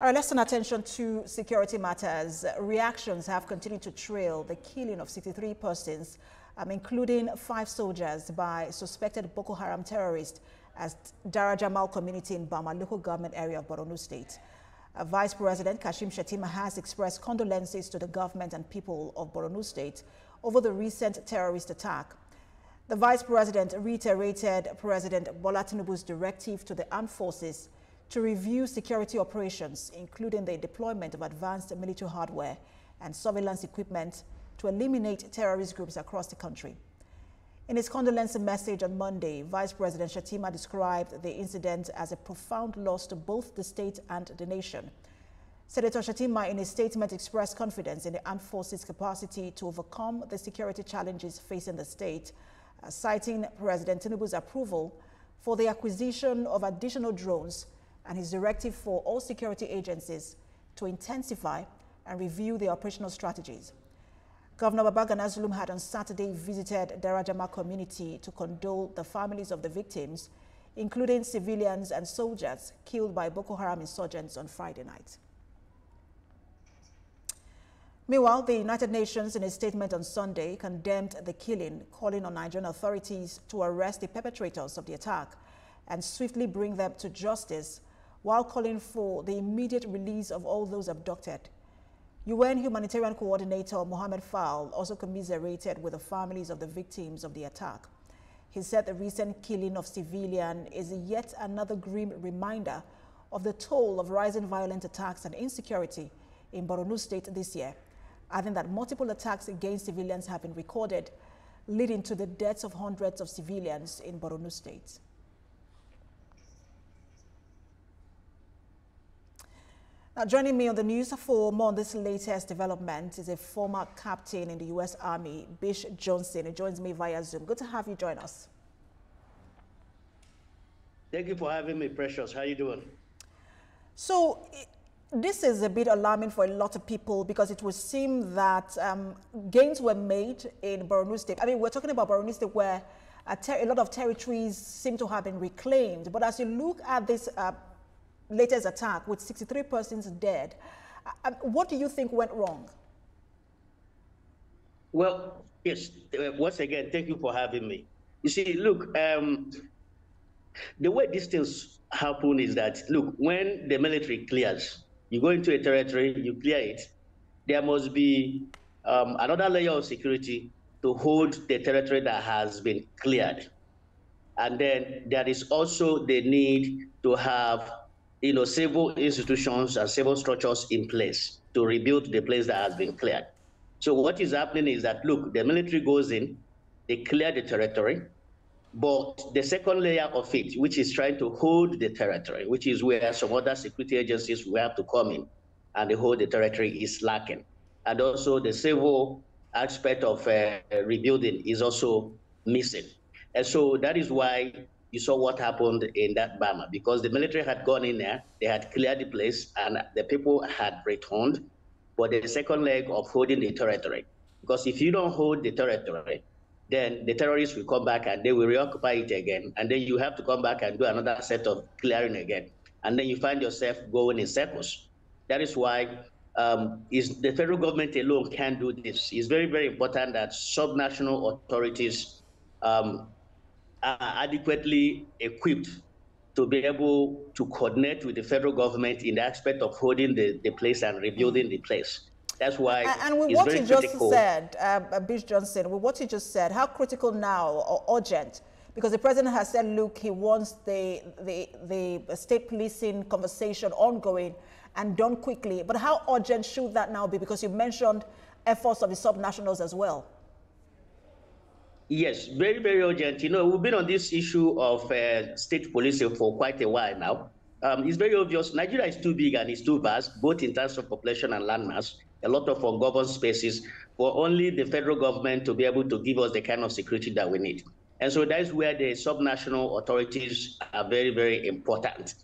All right, let's turn attention to security matters. Reactions have continued to trail the killing of 63 persons, including 5 soldiers, by suspected Boko Haram terrorists at Darajamal community in Bama local government area of Borno State. Vice President Kashim Shettima has expressed condolences to the government and people of Borno State over the recent terrorist attack. The Vice President reiterated President Bola Tinubu's directive to the armed forces to review security operations, including the deployment of advanced military hardware and surveillance equipment to eliminate terrorist groups across the country. In his condolence message on Monday, Vice President Shettima described the incident as a profound loss to both the state and the nation. Senator Shettima, in his statement, expressed confidence in the armed forces' capacity to overcome the security challenges facing the state, citing President Tinubu's approval for the acquisition of additional drones and his directive for all security agencies to intensify and review their operational strategies. Governor Babagana Zulum had on Saturday visited Darajama community to condole the families of the victims, including civilians and soldiers killed by Boko Haram insurgents on Friday night. Meanwhile, the United Nations, in a statement on Sunday, condemned the killing, calling on Nigerian authorities to arrest the perpetrators of the attack and swiftly bring them to justice, while calling for the immediate release of all those abducted. UN Humanitarian Coordinator Mohamed Fall also commiserated with the families of the victims of the attack. He said the recent killing of civilians is yet another grim reminder of the toll of rising violent attacks and insecurity in Borno State this year, adding that multiple attacks against civilians have been recorded, leading to the deaths of hundreds of civilians in Borno State. Now, joining me on the news for more on this latest development is a former captain in the U.S. Army, Bish Johnson. He joins me via Zoom. Good to have you join us. Thank you for having me, Precious. How are you doing? So, this is a bit alarming for a lot of people because it would seem that gains were made in Borno State. I mean, we're talking about Borno State where a lot of territories seem to have been reclaimed. But as you look at this latest attack with 63 persons dead, what do you think went wrong? Well, yes, once again, thank you for having me. You see, look, the way these things happen is that, look, when the military clears, you go into a territory, you clear it, there must be another layer of security to hold the territory that has been cleared. And then there is also the need to have civil institutions and civil structures in place to rebuild the place that has been cleared. So what is happening is that, look, the military goes in, they clear the territory, but the second layer of it, which is trying to hold the territory, which is where some other security agencies will have to come in and they hold the territory, is lacking. And also the civil aspect of rebuilding is also missing. And so that is why you saw what happened in that Bama, because the military had gone in there, they had cleared the place, and the people had returned for the second leg of holding the territory. Because if you don't hold the territory, then the terrorists will come back and they will reoccupy it again, and then you have to come back and do another set of clearing again. And then you find yourself going in circles. That is why the federal government alone can't do this. It's very, very important that subnational authorities are adequately equipped to be able to coordinate with the federal government in the aspect of holding the place and rebuilding the place. That's why and with what you just said, Bish Johnson, with what you just said, how critical now or urgent? Because the president has said, look, he wants the state policing conversation ongoing and done quickly. But how urgent should that now be? Because you mentioned efforts of the subnationals as well. Yes, very, very urgent. We've been on this issue of state policing for quite a while now. It's very obvious. Nigeria is too big and it's too vast, both in terms of population and landmass, a lot of ungoverned spaces, for only the federal government to be able to give us the kind of security that we need. And so that's where the subnational authorities are very, very important.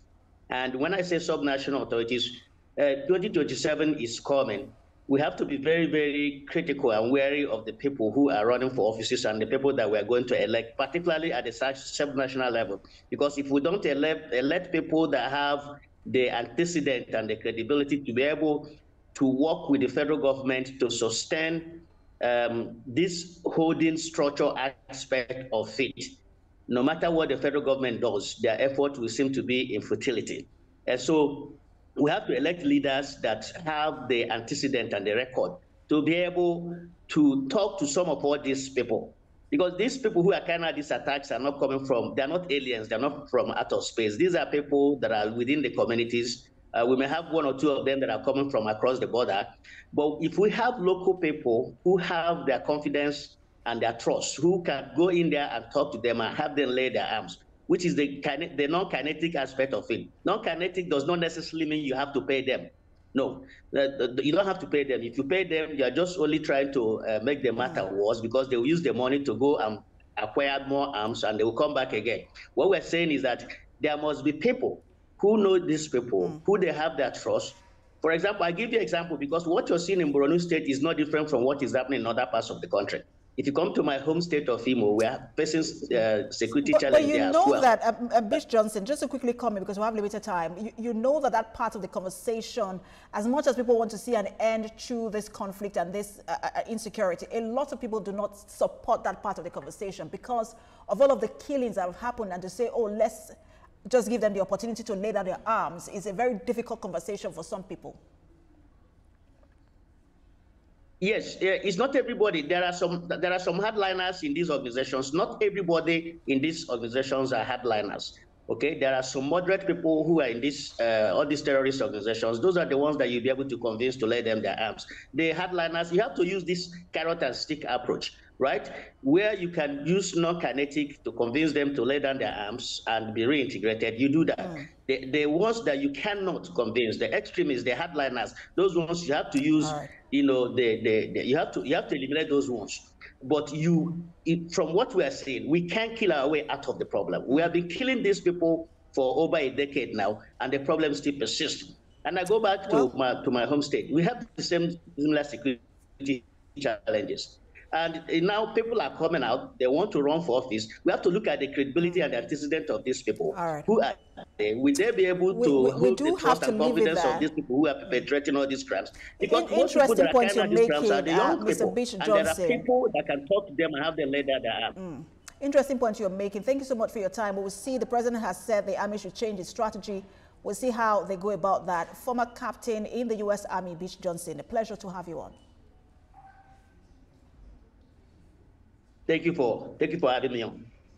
And when I say subnational authorities, 2027 is coming. We have to be very, very critical and wary of the people who are running for offices and the people that we are going to elect, particularly at the subnational level. Because if we don't elect people that have the antecedent and the credibility to be able to work with the federal government to sustain this holding structure aspect of it. No matter what the federal government does, their effort will seem to be in futility. And so we have to elect leaders that have the antecedent and the record to be able to talk to some of all these people. Because these people who are carrying out these attacks are not coming from, they're not aliens, they're not from out of space. These are people that are within the communities. We may have one or two of them that are coming from across the border. But if we have local people who have their confidence and their trust, who can go in there and talk to them and have them lay their arms, which is the non-kinetic aspect of it. Non-kinetic does not necessarily mean you have to pay them. No, you don't have to pay them. If you pay them, you're just only trying to make the matter worse, because they will use the money to go and acquire more arms and they will come back again. What we're saying is that there must be people who know these people, who they have their trust. For example, I give you an example, because what you're seeing in Borno State is not different from what is happening in other parts of the country. If you come to my home state of Imo, we are facing security challenges. But you know that, Bishop Johnson, just to quickly comment, because we have limited time, you know that that part of the conversation, as much as people want to see an end to this conflict and this insecurity, a lot of people do not support that part of the conversation because of all of the killings that have happened, and to say, oh, let's just give them the opportunity to lay down their arms is a very difficult conversation for some people. Yes, it's not everybody. There are some hardliners in these organizations. Not everybody in these organizations are hardliners. Okay, there are some moderate people who are in this all these terrorist organizations. Those are the ones that you'll be able to convince to lay them their arms. The hardliners, you have to use this carrot and stick approach, right? Where you can use non-kinetic to convince them to lay down their arms and be reintegrated. You do that. The ones that you cannot convince, the extremists, the hardliners, those ones you have to use. You know, you have to eliminate those ones. But from what we are seeing, we can't kill our way out of the problem. We have been killing these people for over a decade now, and the problem still persists. And I go back to my home state. We have the same similar security challenges. And now people are coming out. They want to run for office. We have to look at the credibility and the antecedent of these people. Who are they? Will they be able to hold the trust and confidence of these people who are perpetrating all these crimes? Because most people that are carrying out these crimes are the young people. And there are people that can talk to them and have them lay down their arms. Interesting point you're making. Thank you so much for your time. We will see. The president has said the army should change its strategy. We'll see how they go about that. Former captain in the U.S. Army, Bishop Johnson, a pleasure to have you on. Thank you for having me on.